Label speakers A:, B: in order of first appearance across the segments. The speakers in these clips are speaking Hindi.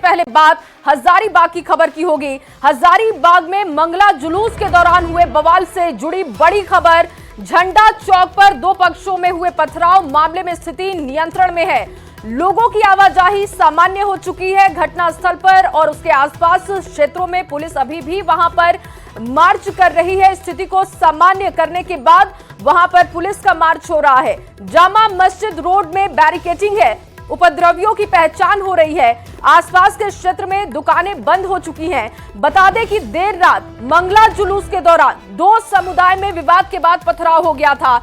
A: पहले बात हजारीबाग की खबर की होगी। हजारीबाग में मंगला जुलूस के दौरान हुए बवाल से जुड़ी बड़ी खबर। झंडा चौक पर दो पक्षों में हुए पथराव मामले में स्थिति नियंत्रण में है। लोगों की आवाजाही सामान्य हो चुकी है। घटनास्थल पर और उसके आसपास क्षेत्रों में पुलिस अभी भी वहां पर मार्च कर रही है। स्थिति को सामान्य करने के बाद वहां पर पुलिस का मार्च हो रहा है। जामा मस्जिद रोड में बैरिकेडिंग है। उपद्रवियों की पहचान हो रही है। आसपास के क्षेत्र में दुकानें बंद हो चुकी हैं। बता दें कि देर रात मंगला जुलूस के दौरान दो समुदाय में विवाद के बाद पथराव हो गया था।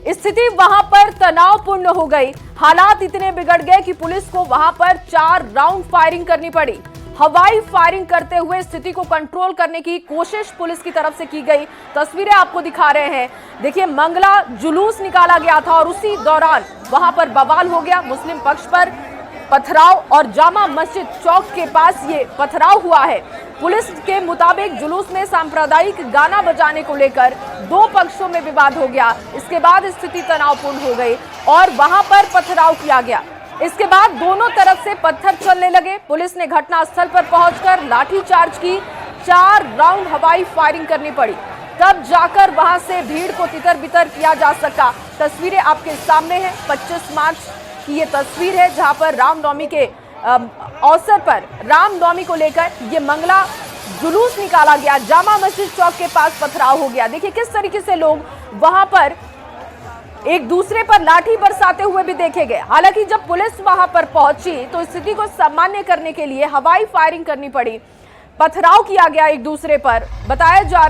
A: स्थिति वहां पर तनावपूर्ण हो गई। हालात इतने बिगड़ गए कि पुलिस को वहां पर 4 राउंड फायरिंग करनी पड़ी। हवाई फायरिंग करते हुए स्थिति को कंट्रोल करने की कोशिश पुलिस की तरफ से की गई। तस्वीरें आपको दिखा रहे हैं। देखिए, मंगला जुलूस निकाला गया था और उसी दौरान वहां पर बवाल हो गया। मुस्लिम पक्ष पर पथराव और जामा मस्जिद चौक के पास ये पथराव हुआ है। पुलिस के मुताबिक जुलूस में सांप्रदायिक गाना बजाने को लेकर दो पक्षों में विवाद हो गया। इसके बाद स्थिति तनावपूर्ण हो गई और वहां पर पथराव किया गया। इसके बाद दोनों तरफ से पत्थर चलने लगे। पुलिस ने घटनास्थल पर पहुंचकर लाठीचार्ज की। 4 राउंड हवाई फायरिंग करनी पड़ी, तब जाकर वहां से भीड़ को तितर बितर किया जा सका। तस्वीरें आपके सामने हैं। 25 मार्च की ये तस्वीर है जहां पर रामनवमी के अवसर पर रामनवमी को लेकर ये मंगला जुलूस निकाला गया। जामा मस्जिद चौक के पास पथराव हो गया। देखिए किस तरीके से लोग वहां पर एक दूसरे पर लाठी बरसाते हुए भी देखे गए। हालांकि जब पुलिस वहां पर पहुंची तो स्थिति को सामान्य करने के लिए हवाई फायरिंग करनी पड़ी। पथराव किया गया एक दूसरे पर। बताया जा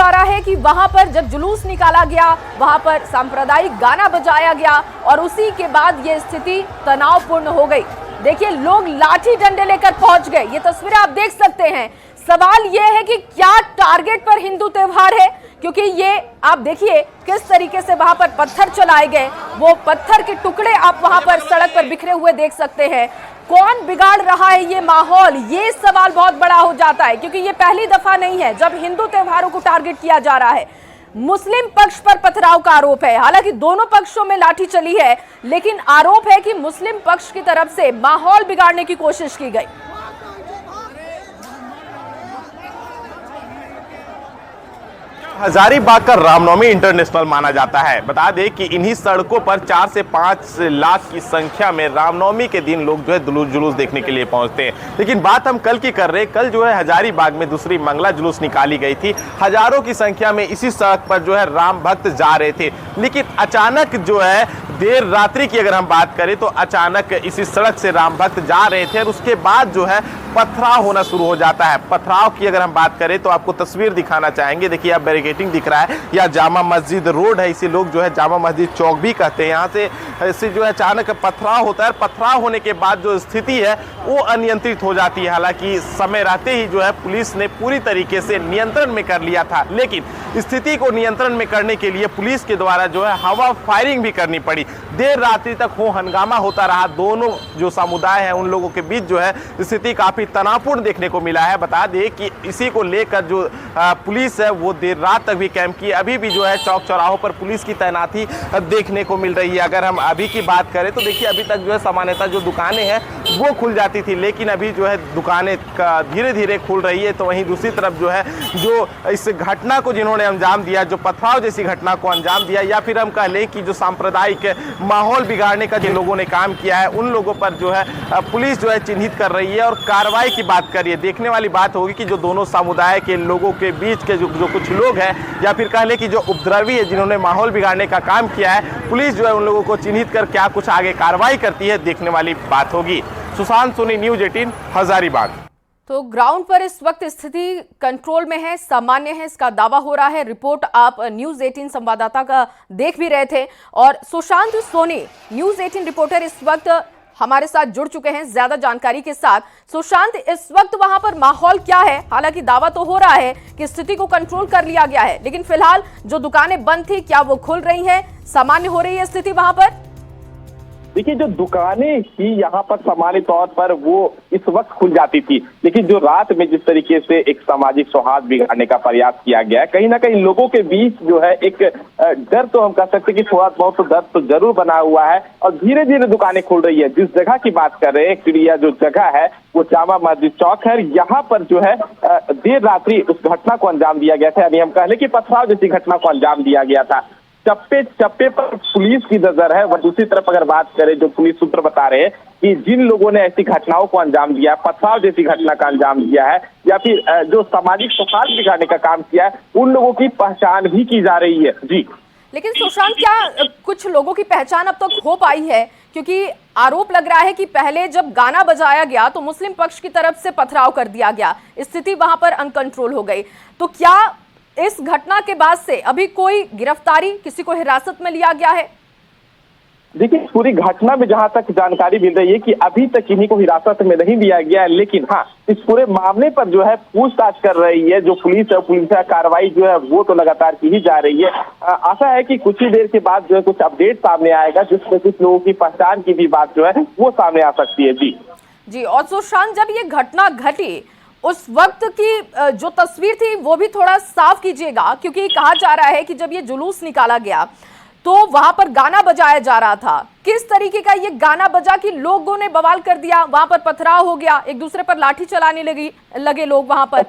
A: रहा है कि वहां पर जब जुलूस निकाला गया वहां पर सांप्रदायिक गाना बजाया गया और उसी के बाद यह स्थिति तनावपूर्ण हो गई। देखिए, लोग लाठी डंडे लेकर पहुंच गए। ये तस्वीरें आप देख सकते हैं। सवाल यह है कि क्या टारगेट पर हिंदू त्योहार है, क्योंकि ये आप देखिए किस तरीके से वहां पर पत्थर चलाए गए। वो पत्थर के टुकड़े आप वहां पर सड़क पर बिखरे हुए देख सकते हैं। कौन बिगाड़ रहा है ये माहौल, ये सवाल बहुत बड़ा हो जाता है, क्योंकि ये पहली दफा नहीं है जब हिंदू त्योहारों को टारगेट किया जा रहा है। मुस्लिम पक्ष पर पथराव का आरोप है। हालांकि दोनों पक्षों में लाठी चली है, लेकिन आरोप है कि मुस्लिम पक्ष की तरफ से माहौल बिगाड़ने की कोशिश की गई।
B: हजारीबाग का रामनवमी इंटरनेशनल माना जाता है। बता दें कि इन्हीं सड़कों पर 4 से 5 लाख की संख्या में रामनवमी के दिन लोग जो है जुलूस देखने के लिए पहुंचते हैं। लेकिन बात हम कल की कर रहे हैं। कल जो है हजारीबाग में दूसरी मंगला जुलूस निकाली गई थी। हजारों की संख्या में इसी सड़क पर जो है राम भक्त जा रहे थे। लेकिन अचानक जो है देर रात्रि की अगर हम बात करें तो अचानक इसी सड़क से राम भक्त जा रहे थे और उसके बाद जो है पथराव होना शुरू हो जाता है। पथराव की अगर हम बात करें तो आपको तस्वीर दिखाना चाहेंगे। देखिए, आप बैरिकेडिंग दिख रहा है। या जामा मस्जिद रोड है, इसे लोग जो है जामा मस्जिद चौक भी कहते हैं। यहाँ से जो है अचानक पथराव होता है। पथराव होने के बाद जो स्थिति है वो अनियंत्रित हो जाती है। हालांकि समय रहते ही जो है पुलिस ने पूरी तरीके से नियंत्रण में कर लिया था, लेकिन स्थिति को नियंत्रण में करने के लिए पुलिस के द्वारा जो है हवा फायरिंग भी करनी पड़ी। देर रात्रि तक हो हंगामा होता रहा। दोनों जो समुदाय है उन लोगों के बीच जो है स्थिति काफी तनावपूर्ण देखने को मिला है। बता दें कि इसी को लेकर जो पुलिस है वो देर रात तक भी कैंप की। अभी भी जो है चौक चौराहों पर पुलिस की तैनाती देखने को मिल रही है। अगर हम अभी की बात करें तो देखिए, अभी तक जो है सामान्यतः जो दुकानें हैं वो खुल जाती थी, लेकिन अभी जो है दुकानें धीरे धीरे खुल रही है। तो वहीं दूसरी तरफ जो है जो इस घटना को जिन्होंने अंजाम दिया, जो पथराव जैसी घटना को अंजाम दिया, या फिर हम कह लें कि जो सांप्रदायिक माहौल बिगाड़ने का जिन लोगों ने काम किया है, उन लोगों पर जो है पुलिस जो है चिन्हित कर रही है और कार्रवाई की बात करिए। देखने वाली बात होगी कि जो दोनों समुदाय के लोगों के बीच के जो कुछ लोग हैं, या फिर कह लें कि जो उपद्रवी है जिन्होंने माहौल बिगाड़ने का काम किया है, पुलिस जो है उन लोगों को चिन्हित कर क्या कुछ आगे कार्रवाई करती है, देखने वाली बात होगी। सुशांत सोनी, न्यूज 18, हजारीबाग।
A: तो ग्राउंड पर इस वक्त स्थिति कंट्रोल में है, सामान्य है, इसका दावा हो रहा है। रिपोर्ट आप न्यूज 18 संवाददाता का देख भी रहे थे और सुशांत सोनी न्यूज 18 रिपोर्टर इस वक्त हमारे साथ जुड़ चुके हैं ज्यादा जानकारी के साथ। सुशांत, इस वक्त वहां पर माहौल क्या है? हालांकि दावा तो हो रहा है कि स्थिति को कंट्रोल कर लिया गया है, लेकिन फिलहाल जो दुकानें बंद थी क्या वो खुल रही हैं? सामान्य हो रही है स्थिति वहां पर?
B: देखिए, जो दुकानें ही यहाँ पर सामान्य तौर पर वो इस वक्त खुल जाती थी, लेकिन जो रात में जिस तरीके से एक सामाजिक सौहार्द बिगाड़ने का प्रयास किया गया है, कहीं ना कहीं लोगों के बीच जो है एक डर, तो हम कह सकते हैं कि थोड़ा बहुत तो डर तो जरूर बना हुआ है। और धीरे धीरे दुकानें खुल रही है। जिस जगह की बात कर रहे हैं, एक्चुअली जो जगह है वो जामा मस्जिद चौक है। यहाँ पर जो है देर रात्रि उस घटना को अंजाम दिया गया था, यानी हम कह लें कि पथराव जैसी घटना को अंजाम दिया गया था। चप्पे चप्पे पर पुलिस की नजर है। वह दूसरी तरफ अगर बात करें, जो पुलिस सूत्र बता रहे हैं कि जिन लोगों ने ऐसी घटनाओं को अंजाम दिया, पथराव जैसी घटना का अंजाम दिया है या फिर जो सामाजिक सौहार्द बिगाड़ने का काम किया है, उन लोगों की पहचान भी की जा रही है। जी,
A: लेकिन सुशांत, क्या कुछ लोगों की पहचान अब तक हो पाई है? क्योंकि आरोप लग रहा है कि पहले जब गाना बजाया गया तो मुस्लिम पक्ष की तरफ से पथराव कर दिया गया, स्थिति वहां पर अनकंट्रोल हो गई। तो क्या इस घटना के बाद से अभी कोई गिरफ्तारी, किसी को हिरासत में लिया गया है?
B: देखिए, पूरी घटना में जहां तक जानकारी मिल रही है कि अभी तक इन्हीं को हिरासत में नहीं लिया गया है, लेकिन हाँ, इस पूरे मामले पर जो है पूछताछ कर रही है जो पुलिस है। पुलिस का कार्रवाई जो है वो तो लगातार की ही जा रही है। आशा है कि कुछ ही देर के बाद जो है कुछ अपडेट सामने आएगा, जिसमें कुछ लोगों की पहचान की भी बात जो है वो सामने आ सकती है। जी,
A: और सुशांत, जब ये घटना घटी उस वक्त की जो तस्वीर थी वो भी थोड़ा साफ कीजिएगा, क्योंकि कहा जा रहा है कि जब ये जुलूस निकाला गया तो वहां पर गाना बजाया जा रहा था। किस तरीके का ये गाना बजा कि लोगों ने बवाल कर दिया, वहां पर पथराव हो गया, एक दूसरे पर लाठी चलाने लगे लोग वहां पर?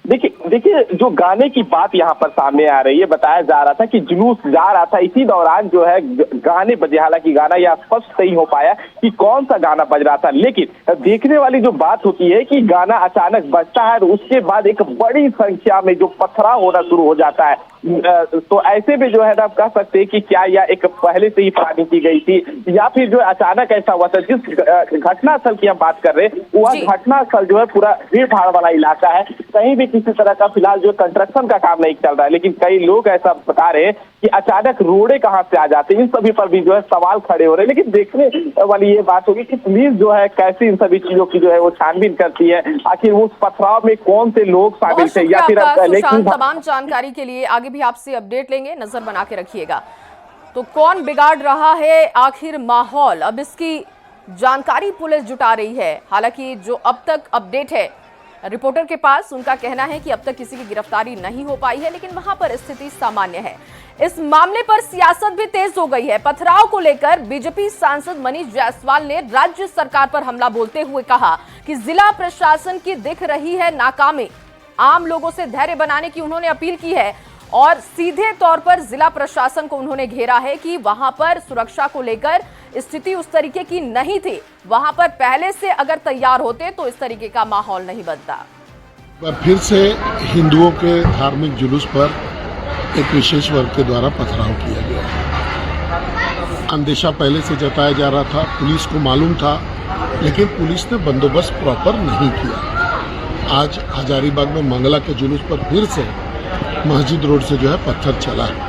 B: देखिए, जो गाने की बात यहाँ पर सामने आ रही है, बताया जा रहा था कि जुलूस जा रहा था, इसी दौरान जो है गाने बजे। हालांकि गाना यह स्पष्ट नहीं हो पाया कि कौन सा गाना बज रहा था, लेकिन देखने वाली जो बात होती है कि गाना अचानक बजता है और उसके बाद एक बड़ी संख्या में जो पथराव होना शुरू हो जाता है। तो ऐसे में जो है ना, आप कह सकते हैं कि क्या यह एक पहले से ही प्लानिंग की गई थी या फिर जो अचानक ऐसा हुआ था। जिस घटनास्थल की हम बात कर रहे हैं, वह घटनास्थल जो है पूरा भीड़ भाड़ वाला इलाका है। कहीं भी किसी तरह का फिलहाल जो कंस्ट्रक्शन का काम नहीं चल रहा है, लेकिन कई लोग ऐसा बता रहे हैं कि अचानक रोड़े कहां से आ जाते हैं। इन सभी पर भी जो है सवाल खड़े हो रहे हैं। लेकिन देखने वाली ये बात होगी कि पुलिस जो है कैसे इन सभी चीजों की जो है वो छानबीन करती है। आखिर उस पथराव में कौन से लोग शामिल थे या फिर
A: तमाम जानकारी के लिए आगे भी आपसे अपडेट लेंगे, नजर बना के रखिएगा। तो कौन बिगाड़ रहा है आखिर माहौल, अब इसकी जानकारी पुलिस जुटा रही है। हालांकि जो अब तक अपडेट है रिपोर्टर के पास, उनका कहना है कि अब तक किसी की गिरफ्तारी नहीं हो पाई है, लेकिन वहां पर स्थिति सामान्य है। इस मामले पर सियासत भी तेज हो गई है। पथराव को लेकर बीजेपी सांसद मनीष जायसवाल ने राज्य सरकार पर हमला बोलते हुए कहा कि जिला प्रशासन की दिख रही है नाकामी। आम लोगों से धैर्य बनाने की उन्होंने अपील की है और सीधे तौर पर जिला प्रशासन को उन्होंने घेरा है कि वहां पर सुरक्षा को लेकर स्थिति उस तरीके की नहीं थी। वहां पर पहले से अगर तैयार होते तो इस तरीके का माहौल नहीं बनता।
C: फिर से हिंदुओं के धार्मिक जुलूस पर एक विशेष वर्ग के द्वारा पथराव किया गया। अंदेशा पहले से जताया जा रहा था, पुलिस को मालूम था, लेकिन पुलिस ने बंदोबस्त प्रॉपर नहीं किया। आज हजारीबाग में मंगला के जुलूस पर फिर से मस्जिद रोड से जो है पत्थर चला है।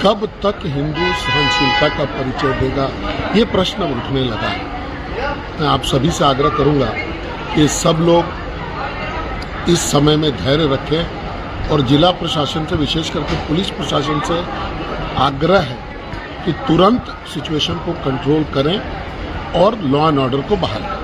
C: कब तक हिंदू सहनशीलता का परिचय देगा, ये प्रश्न उठने लगा है। मैं आप सभी से आग्रह करूंगा कि सब लोग इस समय में धैर्य रखें और जिला प्रशासन से, विशेष करके पुलिस प्रशासन से आग्रह है कि तुरंत सिचुएशन को कंट्रोल करें और लॉ एंड ऑर्डर को बहाल करें।